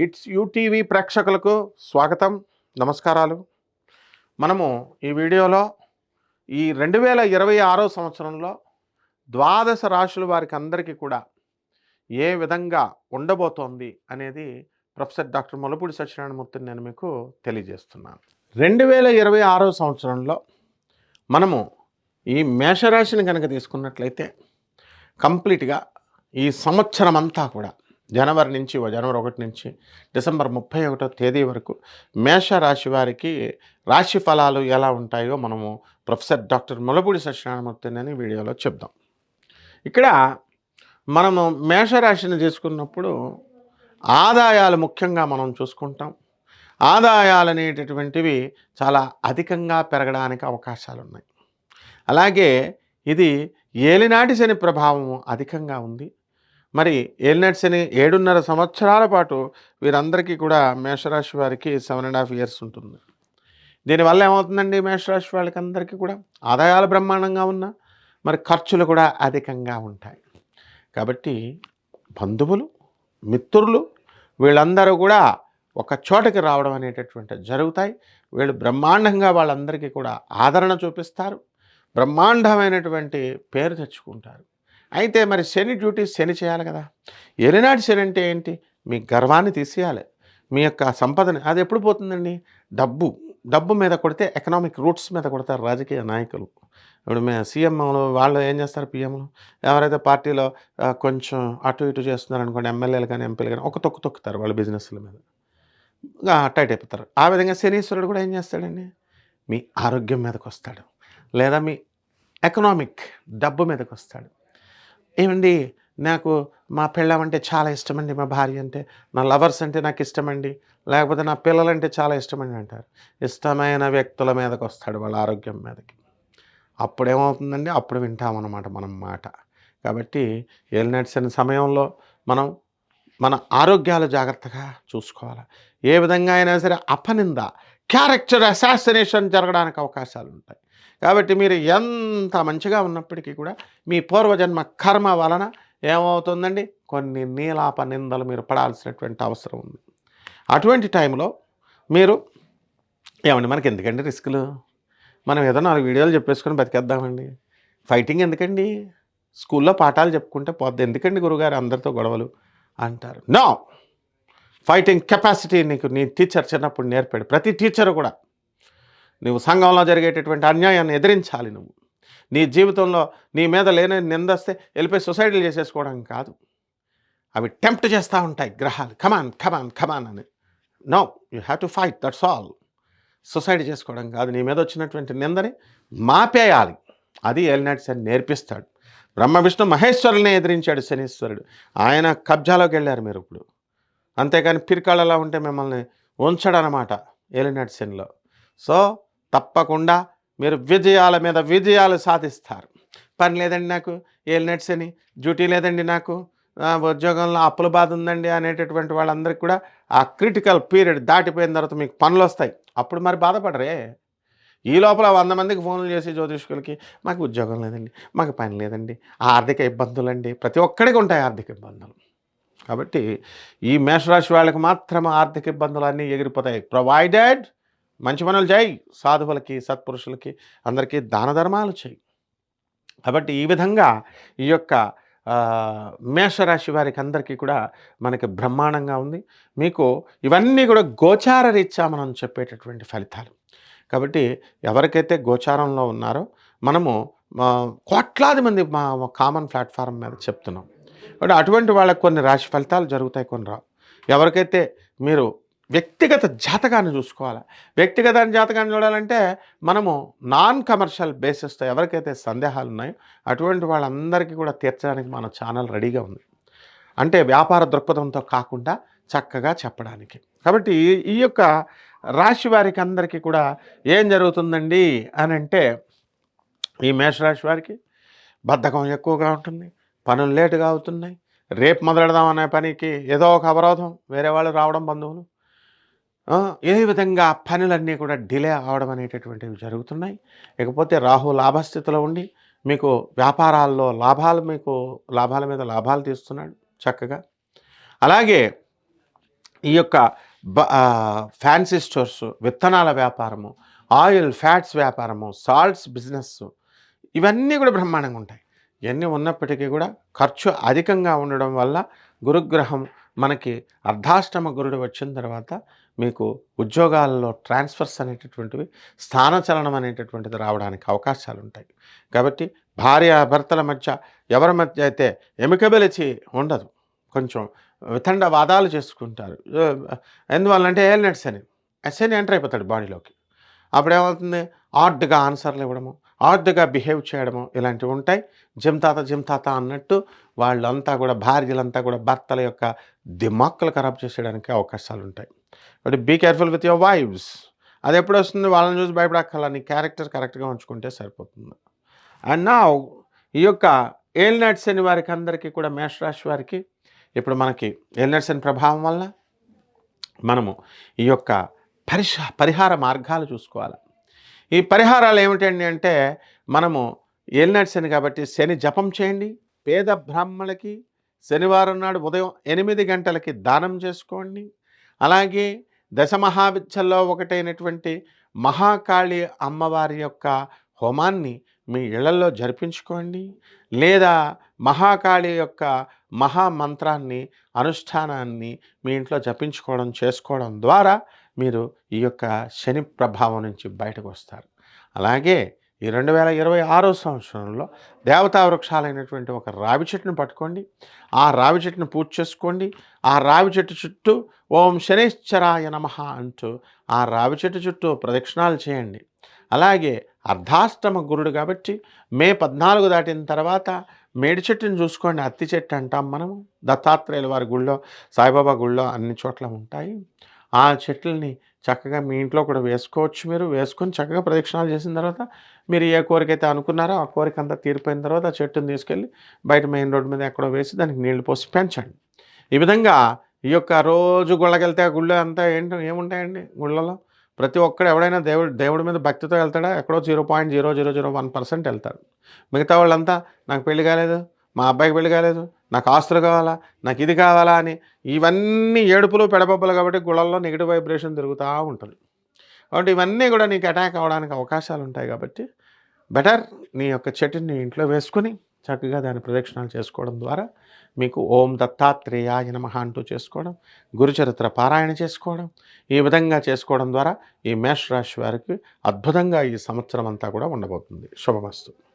It's UTV ప్రేక్షకులకు స్వాగతం, నమస్కారాలు. మనము ఈ వీడియోలో ఈ 2026 సంవత్సరంలో ద్వాదశ రాశుల వారికి అందరికీ కూడా ఏ విధంగా ఉండబోతోంది అనేది ప్రొఫెసర్ డాక్టర్ ముల్లపూడి సత్యనారాయణమూర్తిని నేను మీకు తెలియజేస్తున్నాను. 2026 సంవత్సరంలో మనము ఈ మేషరాశిని కనుక తీసుకున్నట్లయితే కంప్లీట్గా ఈ సంవత్సరం అంతా కూడా జనవరి 1 నుంచి డిసెంబర్ 31వ తేదీ వరకు మేషరాశి వారికి రాశి ఫలాలు ఎలా ఉంటాయో మనము ప్రొఫెసర్ డాక్టర్ ముల్లపూడి సత్యనారాయణమూర్తి అని వీడియోలో చెప్దాం. ఇక్కడ మనము మేషరాశిని తీసుకున్నప్పుడు ఆదాయాలు ముఖ్యంగా మనం చూసుకుంటాం. ఆదాయాలు అనేటటువంటివి చాలా అధికంగా పెరగడానికి అవకాశాలు ఉన్నాయి. అలాగే ఇది ఏలినాటి శని ప్రభావం అధికంగా ఉంది. మరి ఏలినాటి శని 7.5 సంవత్సరాల పాటు వీరందరికీ కూడా మేషరాశి వారికి 7.5 ఇయర్స్ ఉంటుంది. దీనివల్ల ఏమవుతుందండి, మేషరాశి వాళ్ళకి అందరికీ కూడా ఆదాయాలు బ్రహ్మాండంగా ఉన్నా మరి ఖర్చులు కూడా అధికంగా ఉంటాయి. కాబట్టి బంధువులు, మిత్రులు వీళ్ళందరూ కూడా ఒక చోటకి రావడం అనేటటువంటి జరుగుతాయి. వీళ్ళు బ్రహ్మాండంగా వాళ్ళందరికీ కూడా ఆదరణ చూపిస్తారు, బ్రహ్మాండమైనటువంటి పేరు తెచ్చుకుంటారు. అయితే మరి శని డ్యూటీ శని చేయాలి కదా. ఏలినాటి శని అంటే ఏంటి? మీ గర్వాన్ని తీసేయాలి, మీ యొక్క సంపదని. అది ఎప్పుడు పోతుందండి? డబ్బు మీద కొడితే ఎకనామిక్ రూట్స్ మీద కొడతారు రాజకీయ నాయకులు. ఇప్పుడు సీఎంలు వాళ్ళు ఏం చేస్తారు, పిఎంలు ఎవరైతే పార్టీలో కొంచెం అటు ఇటు చేస్తున్నారు అనుకోండి, ఎమ్మెల్యేలు కానీ ఎంపీలు కానీ ఒక తొక్కుతారు వాళ్ళ బిజినెస్ల మీద, టైట్ అయిపోతారు. ఆ విధంగా శనీశ్వరుడు కూడా ఏం చేస్తాడండి, మీ ఆరోగ్యం మీదకి వస్తాడు, లేదా మీ ఎకనామిక్ డబ్బు మీదకి వస్తాడు. ఏమండి, నాకు మా పెళ్ళం అంటే చాలా ఇష్టమండి, మా భార్య అంటే, నా లవర్స్ అంటే నాకు ఇష్టమండి, లేకపోతే నా పిల్లలంటే చాలా ఇష్టమండి అంటారు. ఇష్టమైన వ్యక్తుల మీదకి వస్తాడు, వాళ్ళ ఆరోగ్యం మీదకి. అప్పుడేమవుతుందండి, అప్పుడు వింటామన్నమాట మనం మాట. కాబట్టి ఏలినాటి శని సమయంలో మనం మన ఆరోగ్యాలు జాగ్రత్తగా చూసుకోవాలి. ఏ విధంగా అయినా సరే అపనింద, క్యారెక్టర్ అసాసినేషన్ జరగడానికి అవకాశాలు ఉంటాయి. కాబట్టి మీరు ఎంత మంచిగా ఉన్నప్పటికీ కూడా మీ పూర్వజన్మ కర్మ వలన ఏమవుతుందండి, కొన్ని నీలాప నిందలు మీరు పడాల్సినటువంటి అవసరం ఉంది. అటువంటి టైంలో మీరు ఏమండి, మనకి ఎందుకండి రిస్కులు, మనం ఏదో 4 వీడియోలు చెప్పేసుకొని బతికేద్దామండి, ఫైటింగ్ ఎందుకండి, స్కూల్లో పాఠాలు చెప్పుకుంటే పోద్ది, ఎందుకండి గురుగారు అందరితో గొడవలు అంటారు. నో, ఫైటింగ్ కెపాసిటీ నీకు నీ టీచర్ చిన్నప్పుడు నేర్పాడు. ప్రతి టీచరు కూడా నువ్వు సంఘంలో జరిగేటటువంటి అన్యాయాన్ని ఎదిరించాలి. నువ్వు నీ జీవితంలో నీ మీద లేని నిందస్తే వెళ్ళిపోయి సొసైటీలు చేసేసుకోవడం కాదు. అవి టెంప్ట్ చేస్తూ ఉంటాయి గ్రహాలు, కమాన్ కమాన్ కమాన్ అని. No, you have to fight, that's all. Society చేసుకోవడం కాదు, నీ మీద వచ్చినటువంటి నిందని మాపేయాలి. అది ఏలినాటి శని నేర్పిస్తాడు. బ్రహ్మ విష్ణు మహేశ్వరుల్ని ఎదిరించాడు శనీశ్వరుడు. ఆయన కబ్జాలోకి వెళ్ళారు మీరు ఇప్పుడు. అంతేకాని పిరికాళ్ళలా ఉంటే మిమ్మల్ని ఉంచడనమాట ఏలినాటి శనిలో. సో తప్పకుండా మీరు విజయాల మీద విజయాలు సాధిస్తారు. పని లేదండి నాకు, ఏలినాటి శని డ్యూటీ లేదండి నాకు, ఉద్యోగంలో అప్పుల బాధ ఉందండి అనేటటువంటి వాళ్ళందరికీ కూడా ఆ క్రిటికల్ పీరియడ్ దాటిపోయిన తర్వాత మీకు పనులు వస్తాయి. అప్పుడు మరి బాధపడరే. ఈ లోపల 100 మందికి ఫోన్లు చేసి జ్యోతిష్కులకి, మాకు ఉద్యోగం లేదండి, మాకు పని లేదండి, ఆర్థిక ఇబ్బందులండి. ప్రతి ఒక్కడికి ఉంటాయి ఆర్థిక ఇబ్బందులు. కాబట్టి ఈ మేషరాశి వాళ్ళకి మాత్రం ఆర్థిక ఇబ్బందులు అన్నీ ఎగిరిపోతాయి. ప్రొవైడెడ్ మంచి పనులు చేయి, సాధువులకి సత్పురుషులకి అందరికీ దాన ధర్మాలు చేయి. కాబట్టి ఈ విధంగా ఈ యొక్క మేషరాశి వారికి అందరికీ కూడా మనకి బ్రహ్మాండంగా ఉంది. మీకు ఇవన్నీ కూడా గోచార రీత్యా మనం చెప్పేటటువంటి ఫలితాలు. కాబట్టి ఎవరికైతే గోచారంలో ఉన్నారో మనము కోట్లాది మంది మా కామన్ ప్లాట్ఫారం మీద చెప్తున్నాం. కాబట్టి అటువంటి వాళ్ళకి కొన్ని రాశి ఫలితాలు జరుగుతాయి, కొన్ని రావు. ఎవరికైతే మీరు వ్యక్తిగత జాతకాన్ని చూసుకోవాలి. వ్యక్తిగత జాతకాన్ని చూడాలంటే మనము నాన్ కమర్షియల్ బేసిస్తో ఎవరికైతే సందేహాలు ఉన్నాయో అటువంటి వాళ్ళందరికీ కూడా తీర్చడానికి మన ఛానల్ రెడీగా ఉంది. అంటే వ్యాపార దృక్పథంతో కాకుండా చక్కగా చెప్పడానికి. కాబట్టి ఈ యొక్క రాశి వారికి అందరికీ కూడా ఏం జరుగుతుందండి అని అంటే, ఈ మేషరాశి వారికి బద్ధకం ఎక్కువగా ఉంటుంది, పనులు లేటుగా అవుతున్నాయి, రేపు మొదలెడదామనే పనికి ఏదో ఒక అవరోధం, వేరే వాళ్ళు రావడం, బంధువులు, ఏ విధంగా పనులన్నీ కూడా డిలే అవడం అనేటటువంటివి జరుగుతున్నాయి. ఇకపోతే రాహు లాభస్థితిలో ఉండి మీకు వ్యాపారాల్లో లాభాల మీద లాభాలు తీస్తున్నాడు చక్కగా. అలాగే ఈ యొక్క ఫ్యాన్సీ స్టోర్స్, విత్తనాల వ్యాపారము, ఆయిల్, ఫ్యాట్స్ వ్యాపారము, సాల్ట్స్ బిజినెస్సు, ఇవన్నీ కూడా బ్రహ్మాండంగా ఉంటాయి. ఇవన్నీ ఉన్నప్పటికీ కూడా ఖర్చు అధికంగా ఉండడం వల్ల గురుగ్రహం మనకి అర్ధాష్టమ గురుడు వచ్చిన తర్వాత మీకు ఉద్యోగాలలో ట్రాన్స్ఫర్స్ అనేటటువంటివి, స్థానచలనం అనేటటువంటిది రావడానికి అవకాశాలు ఉంటాయి. కాబట్టి భార్యాభర్తల మధ్య ఎవరి మధ్య అయితే ఎమికబిలిటీ ఉండదు, కొంచెం వితండవాదాలు చేసుకుంటారు. ఎందువల్లంటే ఏలినట్స్ శని, శని ఎంటర్ అయిపోతాడు బాడీలోకి. అప్పుడేమవుతుంది, ఆడ్గా ఆన్సర్లు ఇవ్వడము, ఆడ్గా బిహేవ్ చేయడము, ఇలాంటివి ఉంటాయి. జిమ్ తాత అన్నట్టు వాళ్ళంతా కూడా, భార్యలంతా కూడా భర్తల యొక్క దిమాక్కులు ఖరాబ్ చేసేయడానికి అవకాశాలు ఉంటాయి. కాబట్టి be careful with your wives. అది ఎప్పుడు వస్తుంది, వాళ్ళని చూసి భయపడక్కర్లా, నీ క్యారెక్టర్ కరెక్ట్గా ఉంచుకుంటే సరిపోతుంది. అండ్ నా ఈ యొక్క ఏలినాటి శని వారికి అందరికీ కూడా, మేషరాశి వారికి ఇప్పుడు మనకి ఏలినాటి శని ప్రభావం వల్ల మనము ఈ యొక్క పరిహార మార్గాలు చూసుకోవాలి. ఈ పరిహారాలు ఏమిటండి అంటే, మనము ఏలినాటి శని కాబట్టి శని జపం చేయండి. పేద బ్రాహ్మణులకి శనివారం నాడు ఉదయం 8 గంటలకి దానం చేసుకోండి. అలాగే దశమహావిద్యల్లో ఒకటైనటువంటి మహాకాళి అమ్మవారి యొక్క హోమాన్ని మీ ఇళ్లలో జరిపించుకోండి. లేదా మహాకాళి యొక్క మహామంత్రాన్ని, అనుష్ఠానాన్ని మీ ఇంట్లో చేసుకోవడం ద్వారా మీరు ఈ యొక్క శని ప్రభావం నుంచి బయటకు వస్తారు. అలాగే ఈ 2026 సంవత్సరంలో దేవతా వృక్షాలైనటువంటి ఒక రావి చెట్టును పట్టుకోండి. ఆ రావి చెట్టును పూజ చేసుకోండి. ఆ రావి చెట్టు చుట్టూ ఓం శనైశ్చరాయ నమః అంటూ ఆ రావి చెట్టు చుట్టూ ప్రదక్షిణాలు చేయండి. అలాగే అర్ధాష్టమ గురుడు కాబట్టి మే 14 దాటిన తర్వాత మేడి చెట్టుని చూసుకోండి. అత్తి చెట్టు అంటాం మనము. దత్తాత్రేయుల వారి గుళ్ళో, సాయిబాబా గుళ్ళో అన్ని చోట్ల ఉంటాయి. ఆ చెట్లని చక్కగా మీ ఇంట్లో కూడా వేసుకోవచ్చు. మీరు వేసుకొని చక్కగా ప్రదక్షిణాలు చేసిన తర్వాత మీరు ఏ కోరికైతే అనుకున్నారో ఆ కోరిక అంతా తీరిపోయిన తర్వాత ఆ చెట్టుని తీసుకెళ్ళి బయట మెయిన్ రోడ్డు మీద ఎక్కడో వేసి దానికి నీళ్లు పోసి పెంచండి. ఈ విధంగా ఈ యొక్క రోజు గుళ్ళకెళ్తే ఆ గుళ్ళో అంతా ఏముంటాయండి గుళ్ళలో? ప్రతి ఒక్కడు ఎవడైనా దేవుడి మీద భక్తితో వెళ్తాడా? ఎక్కడో 0.0001% వెళ్తారు. మిగతా వాళ్ళంతా నాకు పెళ్లి కాలేదు, మా అబ్బాయికి పెళ్లి కాలేదు, నాకు ఆస్తులు కావాలా, నాకు ఇది కావాలా అని ఇవన్నీ ఏడుపులు పెడబొబ్బలు కాబట్టి గుళ్ళల్లో నెగిటివ్ వైబ్రేషన్ తిరుగుతూ ఉంటుంది. కాబట్టి ఇవన్నీ కూడా నీకు అటాక్ అవ్వడానికి అవకాశాలు ఉంటాయి. కాబట్టి బెటర్ నీ యొక్క చెట్టుని ఇంట్లో వేసుకుని చక్కగా దాని ప్రదక్షిణాలు చేసుకోవడం ద్వారా మీకు ఓం దత్తాత్రేయాయ నమః అంటూ చేసుకోవడం, గురుచరిత్ర పారాయణ చేసుకోవడం, ఈ విధంగా చేసుకోవడం ద్వారా ఈ మేషరాశి వారికి అద్భుతంగా ఈ సంవత్సరం అంతా కూడా ఉండబోతుంది. శుభమస్తు.